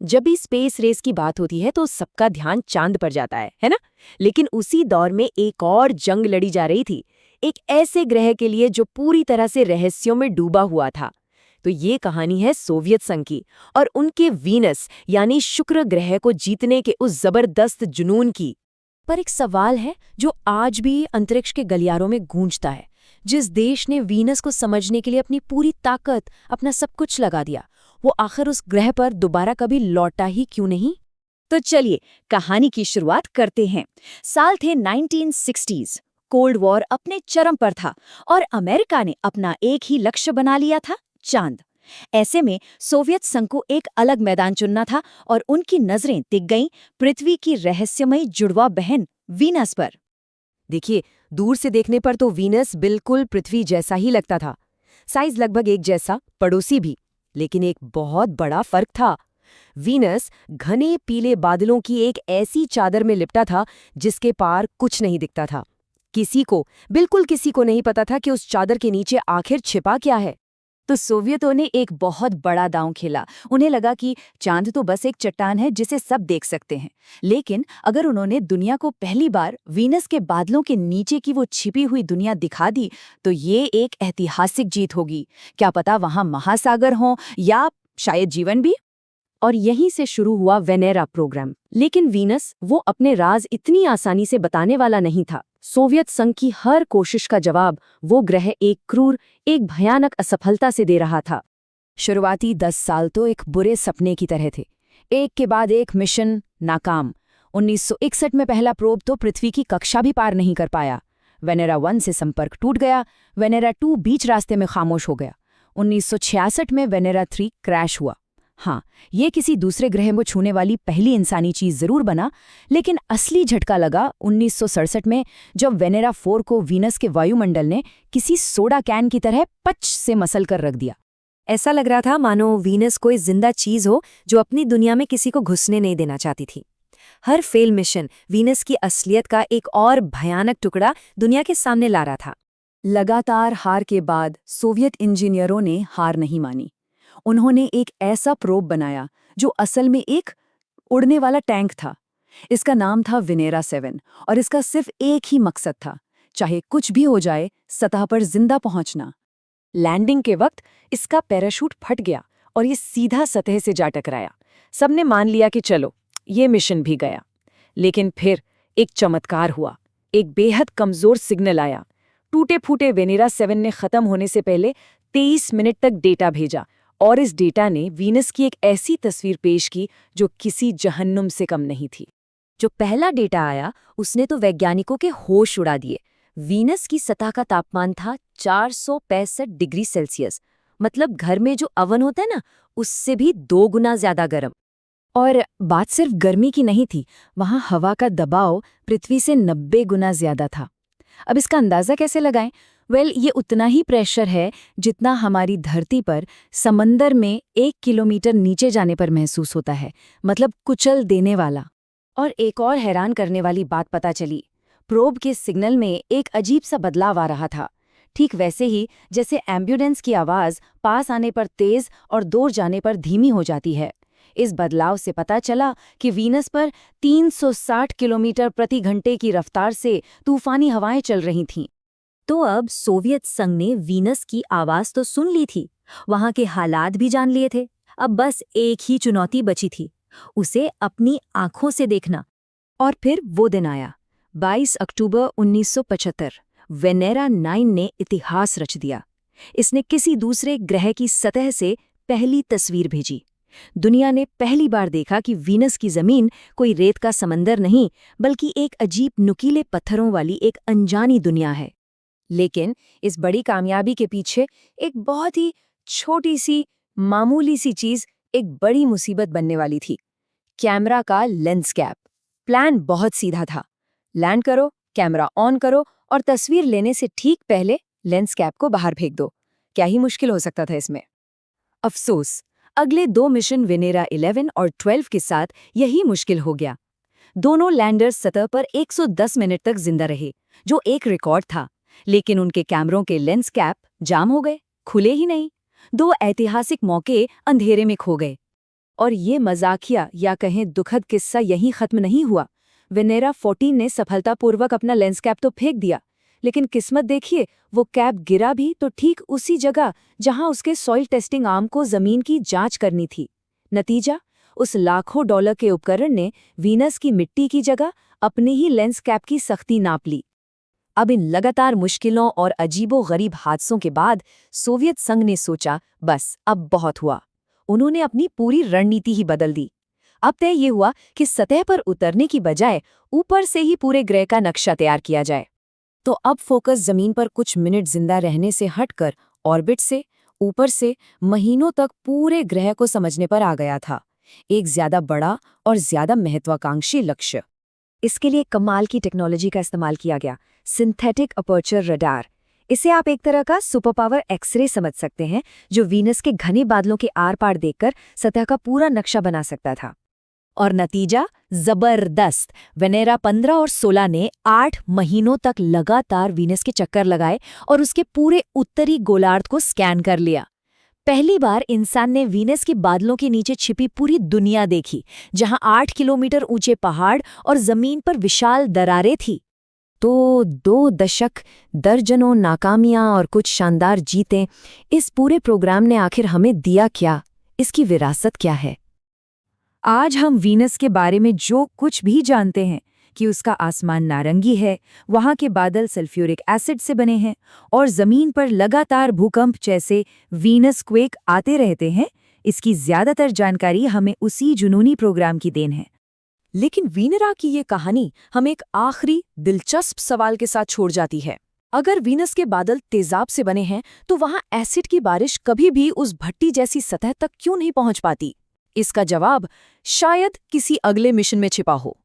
जब भी space race की बात होती है तो सबका ध्यान चांद पर जाता है ना? लेकिन उसी दौर में एक और जंग लड़ी जा रही थी, एक ऐसे ग्रह के लिए जो पूरी तरह से रहस्यों में डूबा हुआ था। तो ये कहानी है सोवियत संघ की और उनके वीनस यानी शुक्र ग्रह को जीतने के उस जबरदस्त जुनून की। पर एक सवाल है जो आज भी अंतरिक्ष के गलियारों में गूंजता है। जिस देश ने वीनस को समझने के लिए अपनी पूरी ताकत, अपना सब कुछ लगा दिया, वो आखिर उस ग्रह पर दोबारा कभी लौटा ही क्यों नहीं? तो चलिए कहानी की शुरुआत करते हैं। साल थे 1960s। कोल्ड वॉर अपने चरम पर था और अमेरिका ने अपना एक ही लक्ष्य बना लिया था, चांद। ऐसे में सोवियत संघ को एक अलग मैदान चुनना था और उनकी नजरें टिक गईं पृथ्वी की रहस्यमयी जुड़वा बहन वीनस पर। देखिए, दूर से देखने पर तो वीनस बिल्कुल पृथ्वी जैसा ही लगता था। साइज लगभग एक जैसा, पड़ोसी भी। लेकिन एक बहुत बड़ा फर्क था। वीनस घने पीले बादलों की एक ऐसी चादर में लिपटा था जिसके पार कुछ नहीं दिखता था। बिल्कुल किसी को नहीं पता था कि उस चादर के नीचे आखिर छिपा क्या है। तो सोवियतों ने एक बहुत बड़ा दांव खेला। उन्हें लगा कि चांद तो बस एक चट्टान है जिसे सब देख सकते हैं। लेकिन अगर उन्होंने दुनिया को पहली बार वीनस के बादलों के नीचे की वो छिपी हुई दुनिया दिखा दी तो ये एक ऐतिहासिक जीत होगी। क्या पता वहां महासागर हों या शायद जीवन भी। और यहीं से शुरू हुआ वेनेरा प्रोग्राम। लेकिन वीनस वो अपने राज इतनी आसानी से बताने वाला नहीं था। सोवियत संघ की हर कोशिश का जवाब वो ग्रह एक क्रूर, एक भयानक असफलता से दे रहा था। शुरुआती 10 साल तो एक बुरे सपने की तरह थे। एक के बाद एक मिशन नाकाम। 1961 में पहला प्रोब तो पृथ्वी की कक्षा भी पार नहीं कर पाया। वेनेरा 1 से संपर्क टूट गया। वेनेरा 2 बीच रास्ते में खामोश हो गया। 1966 में वेनेरा 3 क्रैश हुआ। हाँ, ये किसी दूसरे ग्रह को छूने वाली पहली इंसानी चीज जरूर बना, लेकिन असली झटका लगा 1967 में, जब वेनेरा 4 को वीनस के वायुमंडल ने किसी सोडा कैन की तरह पच से मसल कर रख दिया। ऐसा लग रहा था मानो वीनस कोई जिंदा चीज हो जो अपनी दुनिया में किसी को घुसने नहीं देना चाहती थी। हर फेल मिशन वीनस की असलियत का एक और भयानक टुकड़ा दुनिया के सामने ला रहा था। लगातार हार के बाद सोवियत इंजीनियरों ने हार नहीं मानी। उन्होंने एक ऐसा प्रोब बनाया जो असल में एक उड़ने वाला टैंक था। इसका नाम था वेनेरा 7 और इसका सिर्फ एक ही मकसद था, चाहे कुछ भी हो जाए, सतह पर जिंदा पहुंचना। लैंडिंग के वक्त इसका पैराशूट फट गया और ये सीधा सतह से जा टकराया। सबने मान लिया कि चलो, ये मिशन भी गया। लेकिन फिर एक चमत्कार हुआ। एक बेहद कमजोर सिग्नल आया। टूटे फूटे वेनेरा 7 ने खत्म होने से पहले 23 मिनट तक डेटा भेजा और इस डेटा ने वीनस की एक ऐसी तस्वीर पेश की जो किसी जहन्नुम से कम नहीं थी। जो पहला डेटा आया उसने तो वैज्ञानिकों के होश उड़ा दिए। वीनस की सतह का तापमान था 465 डिग्री सेल्सियस, मतलब घर में जो अवन होता है ना, उससे भी 2 गुना ज्यादा गर्म। और बात सिर्फ गर्मी की नहीं थी, वहां हवा का दबाव पृथ्वी से 90 गुना ज्यादा था। अब इसका अंदाजा कैसे लगाएं? ये उतना ही प्रेशर है जितना हमारी धरती पर समंदर में 1 किलोमीटर नीचे जाने पर महसूस होता है, मतलब कुचल देने वाला। और एक और हैरान करने वाली बात पता चली। प्रोब के सिग्नल में एक अजीब सा बदलाव आ रहा था, ठीक वैसे ही जैसे एम्बुलेंस की आवाज पास आने पर तेज और दूर जाने पर धीमी हो जाती है। इस बदलाव से पता चला कि वीनस पर 360 किलोमीटर प्रति घंटे की रफ्तार से तूफानी हवाएं चल रही थीं। तो अब सोवियत संघ ने वीनस की आवाज तो सुन ली थी, वहां के हालात भी जान लिए थे। अब बस एक ही चुनौती बची थी, उसे अपनी आंखों से देखना। और फिर वो दिन आया, 22 अक्टूबर 1975। वेनेरा 9 ने इतिहास रच दिया। इसने किसी दूसरे ग्रह की सतह से पहली तस्वीर भेजी। दुनिया ने पहली बार देखा कि वीनस की जमीन कोई रेत का समंदर नहीं, बल्कि एक अजीब नुकीले पत्थरों वाली एक अनजानी दुनिया है। लेकिन इस बड़ी कामयाबी के पीछे एक बहुत ही छोटी सी, मामूली सी चीज एक बड़ी मुसीबत बनने वाली थी। कैमरा का लेंस कैप। प्लान बहुत सीधा था। लैंड करो, कैमरा ऑन करो और तस्वीर लेने से ठीक पहले लेंस कैप को बाहर फेंक दो। क्या ही मुश्किल हो सकता था इसमें। अफसोस, अगले 2 मिशन वेनेरा 11 और 12 के साथ यही मुश्किल हो गया। दोनों लैंडर्स सतह पर 110 मिनट तक जिंदा रहे, जो एक रिकॉर्ड था। लेकिन उनके कैमरों के लेंस कैप जाम हो गए, खुले ही नहीं। 2 ऐतिहासिक मौके अंधेरे में खो गए। और ये मजाकिया या कहें दुखद किस्सा यहीं खत्म नहीं हुआ। वेनेरा 14 ने सफलतापूर्वक अपना लेंस कैप तो फेंक दिया, लेकिन किस्मत देखिए, वो कैप गिरा भी तो ठीक उसी जगह जहां उसके सॉइल टेस्टिंग आर्म को जमीन की जांच करनी थी। नतीजा, उस लाखों डॉलर के उपकरण ने वीनस की मिट्टी की जगह अपने ही लेंस कैप की सख्ती नाप ली। अब इन लगातार मुश्किलों और अजीबो-गरीब हादसों के बाद सोवियत संघ ने सोचा, बस अब बहुत हुआ। उन्होंने अपनी पूरी रणनीति ही बदल दी। अब तय ये हुआ कि सतह पर उतरने की बजाय ऊपर से ही पूरे ग्रह का नक्शा तैयार किया जाए। तो अब फोकस जमीन पर कुछ मिनट जिंदा रहने से हटकर ऑर्बिट से, ऊपर से महीनों तक पूरे ग्रह को समझने पर आ गया था। एक ज्यादा बड़ा और ज्यादा महत्वाकांक्षी लक्ष्य। इसके लिए कमाल की टेक्नोलॉजी का इस्तेमाल किया गया, सिंथेटिक अपर्चर रडार। इसे आप एक तरह का सुपर पावर एक्सरे समझ सकते हैं, जो वीनस के घने बादलों के आर पार देखकर सतह का पूरा नक्शा बना सकता था। और नतीजा जबरदस्त। वेनेरा 15 और 16 ने 8 महीनों तक लगातार वीनस के चक्कर लगाए और उसके पूरे उत्तरी गोलार्ध को स्कैन कर लिया। पहली बार इंसान ने वीनस के बादलों के नीचे छिपी पूरी दुनिया देखी, जहां 8 किलोमीटर ऊंचे पहाड़ और जमीन पर विशाल दरारें थी। तो 2 दशक, दर्जनों नाकामियां और कुछ शानदार जीतें, इस पूरे प्रोग्राम ने आखिर हमें दिया क्या? इसकी विरासत क्या है? आज हम वीनस के बारे में जो कुछ भी जानते हैं कि उसका आसमान नारंगी है, वहाँ के बादल सल्फ्यूरिक एसिड से बने हैं और जमीन पर लगातार भूकंप जैसे वीनस क्वेक आते रहते हैं, इसकी ज्यादातर जानकारी हमें उसी जुनूनी प्रोग्राम की देन है। लेकिन वीनरा की ये कहानी हमें एक आखिरी दिलचस्प सवाल के साथ छोड़ जाती है। अगर वीनस के बादल तेजाब से बने हैं, तो वहाँ एसिड की बारिश कभी भी उस भट्टी जैसी सतह तक क्यों नहीं पहुँच पाती? इसका जवाब शायद किसी अगले मिशन में छिपा हो।